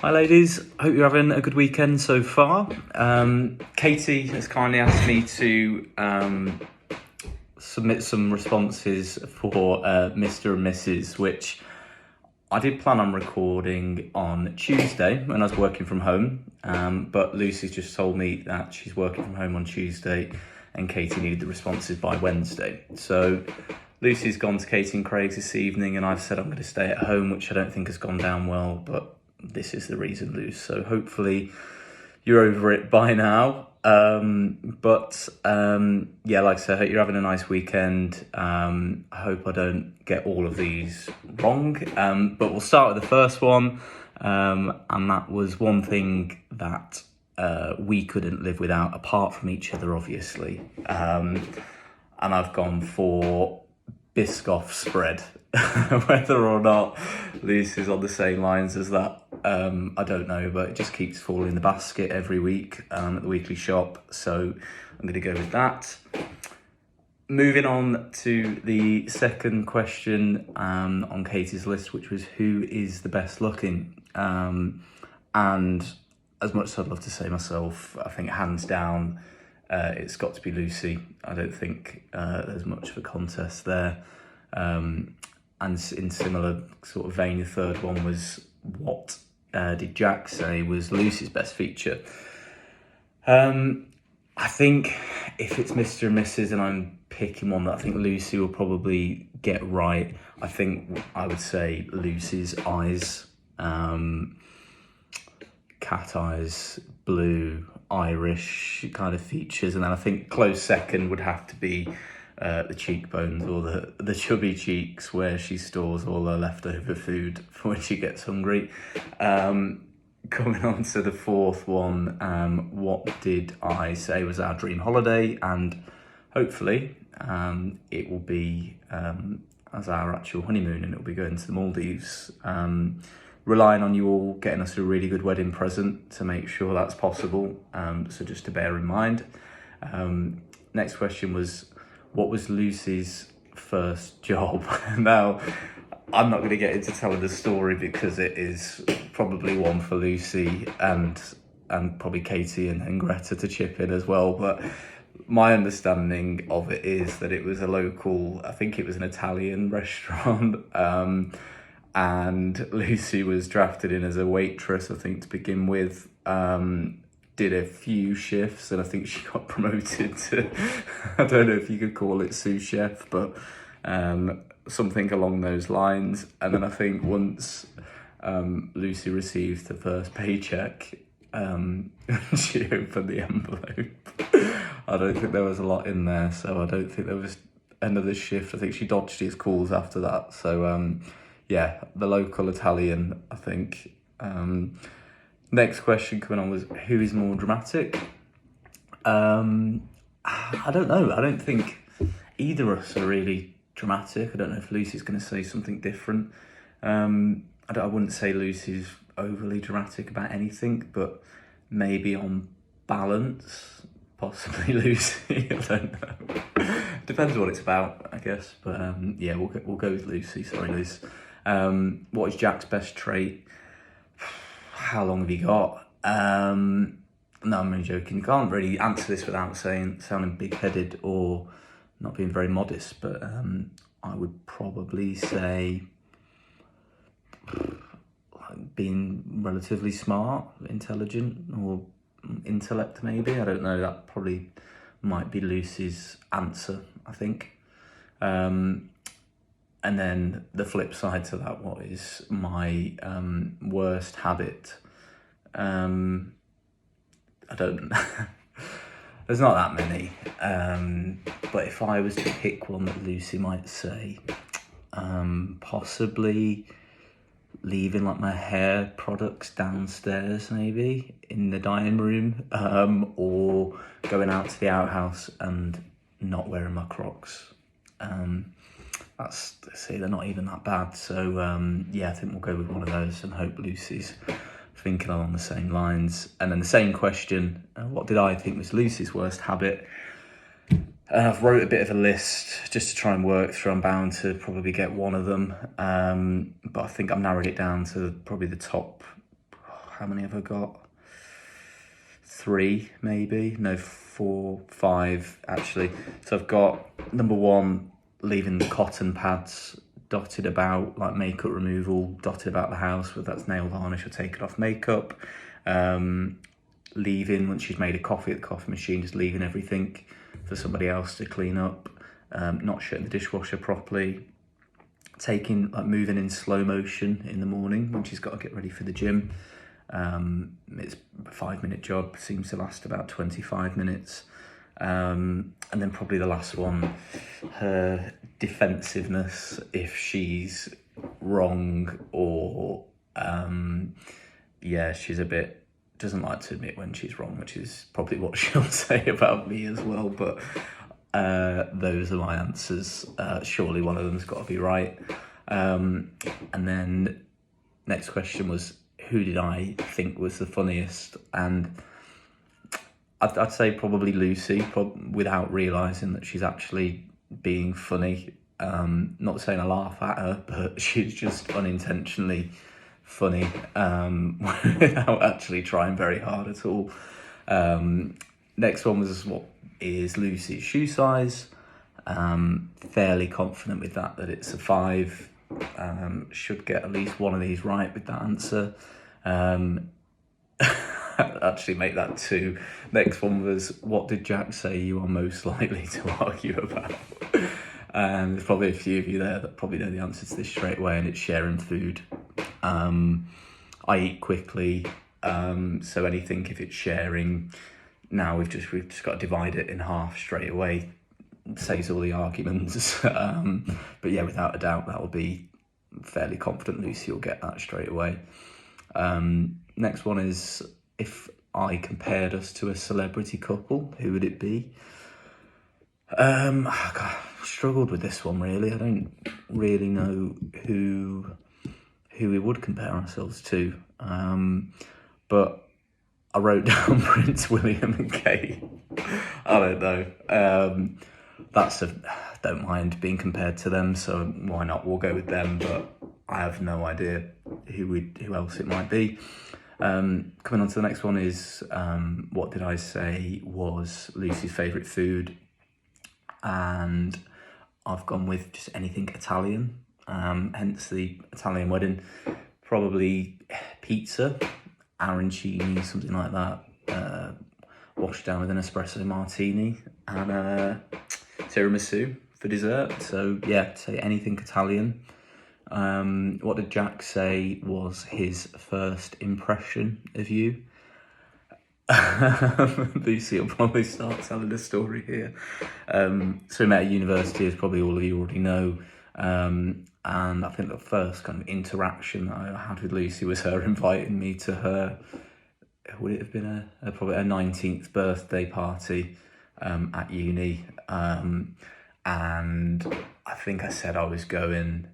Hi ladies, hope you're having a good weekend so far. Katie has kindly asked me to submit some responses for Mr. and Mrs. which I did plan on recording on Tuesday when I was working from home, but Lucy's just told me that she's working from home on Tuesday and Katie needed the responses by Wednesday. So Lucy's gone to Katie and Craig's this evening and I've said I'm going to stay at home, which I don't think has gone down well, but this is the reason, Luce. So hopefully you're over it by now. Yeah, like I said, I hope you're having a nice weekend. I hope I don't get all of these wrong. But we'll start with the first one. And that was one thing that we couldn't live without, apart from each other, obviously. And I've gone for Biscoff spread. Whether or not Luce is on the same lines as that, I don't know, but it just keeps falling in the basket every week at the weekly shop, so I'm going to go with that. Moving on to the second question on Katie's list, which was who is the best looking, and as much as I'd love to say myself, I think hands down it's got to be Lucy. I don't think there's much of a contest there. And in similar sort of vein, the third one was what did Jack say was Lucy's best feature? I think if it's Mr. and Mrs. and I'm picking one that I think Lucy will probably get right, I think I would say Lucy's eyes. Cat eyes, blue, Irish kind of features. And then I think close second would have to be the cheekbones or the chubby cheeks where she stores all her leftover food for when she gets hungry. Coming on to the fourth one, what did I say was our dream holiday? And hopefully it will be as our actual honeymoon, and it'll be going to the Maldives. Relying on you all getting us a really good wedding present to make sure that's possible. So just to bear in mind. Next question was, what was Lucy's first job? Now, I'm not going to get into telling the story because it is probably one for Lucy and probably Katie and Greta to chip in as well. But my understanding of it is that it was a local, I think it was an Italian restaurant. And Lucy was drafted in as a waitress, I think, to begin with. Did a few shifts and I think she got promoted to, I don't know if you could call it sous chef, but something along those lines. And then I think once Lucy received the first paycheck, she opened the envelope. I don't think there was a lot in there, so I don't think there was another shift. I think she dodged his calls after that. So yeah, the local Italian, I think. Next question coming on was, who is more dramatic? I don't know. I don't think either of us are really dramatic. I don't know if Lucy's going to say something different. I wouldn't say Lucy's overly dramatic about anything, but maybe on balance, possibly Lucy. I don't know. Depends what it's about, I guess. But yeah, we'll go with Lucy. Sorry, Lucy. What is Jack's best trait? How long have you got? No, I'm only joking. You can't really answer this without sounding big-headed or not being very modest, but I would probably say being relatively smart, intelligent, or intellect maybe. I don't know, that probably might be Lucy's answer, I think. And then the flip side to that, what is my worst habit? I don't there's not that many. But if I was to pick one that Lucy might say, possibly leaving like my hair products downstairs maybe in the dining room, or going out to the outhouse and not wearing my Crocs. They're not even that bad. So yeah, I think we'll go with one of those and hope Lucy's thinking along the same lines. And then the same question, what did I think was Lucy's worst habit? I've wrote a bit of a list just to try and work through. I'm bound to probably get one of them. But I think I've narrowed it down to probably the top how many have I got? 3 maybe, no, 4, 5 actually. So I've got number 1, leaving the cotton pads dotted about, like makeup removal, dotted about the house, whether that's nail varnish or taken off makeup. Leaving, once she's made a coffee at the coffee machine, just leaving everything for somebody else to clean up. Not shutting the dishwasher properly. Moving in slow motion in the morning when she's got to get ready for the gym. It's a 5-minute job, seems to last about 25 minutes. And then probably the last one, her defensiveness if she's wrong or, she's a bit, doesn't like to admit when she's wrong, which is probably what she'll say about me as well. But those are my answers. Surely one of them's got to be right. And then next question was, who did I think was the funniest? And I'd say probably Lucy, without realising that she's actually being funny. Not saying I laugh at her, but she's just unintentionally funny, without actually trying very hard at all. Next one was, what is Lucy's shoe size? Fairly confident with that it's a 5. Should get at least one of these right with that answer. Actually make that 2. Next one was, what did Jack say you are most likely to argue about? There's probably a few of you there that probably know the answer to this straight away, and it's sharing food. I eat quickly, so anything, if it's sharing, now we've just got to divide it in half straight away. Saves all the arguments. But yeah, without a doubt, that will be fairly confident Lucy will get that straight away. Next one is, if I compared us to a celebrity couple, who would it be? I struggled with this one really. I don't really know who we would compare ourselves to. But I wrote down Prince William and Kate. I don't know. Don't mind being compared to them, so why not? We'll go with them, but I have no idea who else it might be. Coming on to the next one is, what did I say was Lucy's favourite food? And I've gone with just anything Italian, hence the Italian wedding. Probably pizza, arancini, something like that, washed down with an espresso martini, and tiramisu for dessert. So yeah, say anything Italian. What did Jack say was his first impression of you? Lucy will probably start telling a story here. So we met at university, as probably all of you already know. And I think the first kind of interaction that I had with Lucy was her inviting me to her, would it have been probably a 19th birthday party at uni. And I think I said I was going,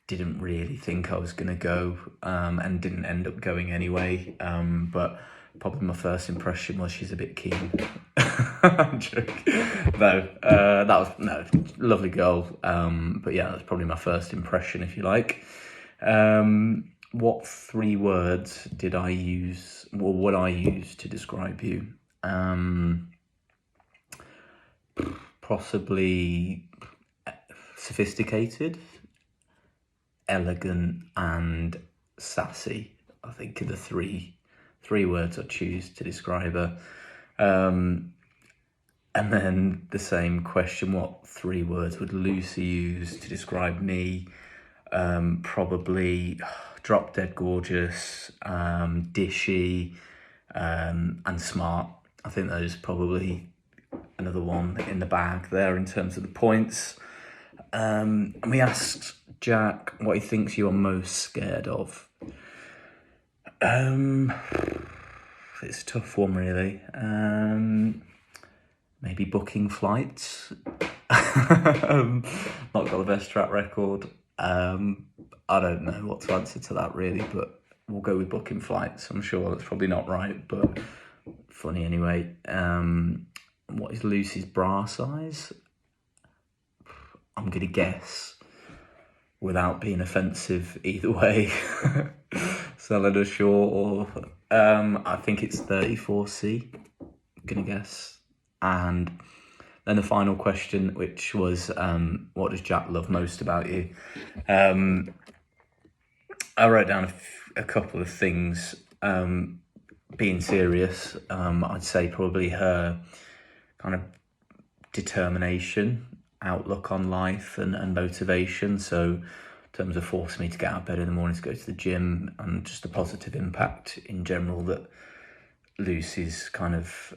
didn't really think I was going to go, and didn't end up going anyway. But probably my first impression was she's a bit keen. I'm joking. No, lovely girl. But yeah, that's probably my first impression, if you like. What 3 words did I use, or would I use to describe you? Possibly sophisticated, elegant, and sassy. I think are the three words I choose to describe her. And then the same question, what 3 words would Lucy use to describe me? Probably drop dead gorgeous, dishy, and smart. I think those probably another one in the bag there in terms of the points. And we asked Jack what he thinks you are most scared of. It's a tough one, really. Maybe booking flights. Not got the best track record. I don't know what to answer to that, really, but we'll go with booking flights. I'm sure that's probably not right, but funny anyway. What is Lucy's bra size? I'm going to guess, without being offensive either way. selling us short, or I think it's 34C, I'm gonna guess. And then the final question, which was, what does Jack love most about you? I wrote down a couple of things. Being serious, I'd say probably her kind of determination, outlook on life, and motivation. So in terms of forcing me to get out of bed in the morning to go to the gym, and just the positive impact in general that Lucy's kind of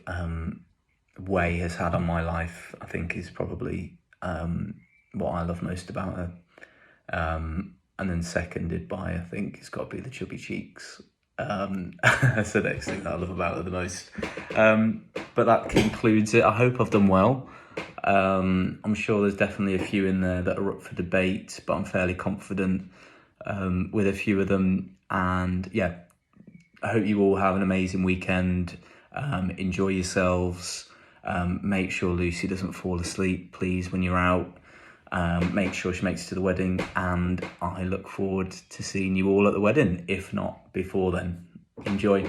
way has had on my life, I think is probably what I love most about her. And then seconded by, I think it's got to be the chubby cheeks. That's the next thing that I love about her the most. But that concludes it. I hope I've done well. I'm sure there's definitely a few in there that are up for debate, but I'm fairly confident with a few of them. And yeah, I hope you all have an amazing weekend. Enjoy yourselves. Make sure Lucy doesn't fall asleep, please, when you're out. Make sure she makes it to the wedding, and I look forward to seeing you all at the wedding, if not before then. Enjoy.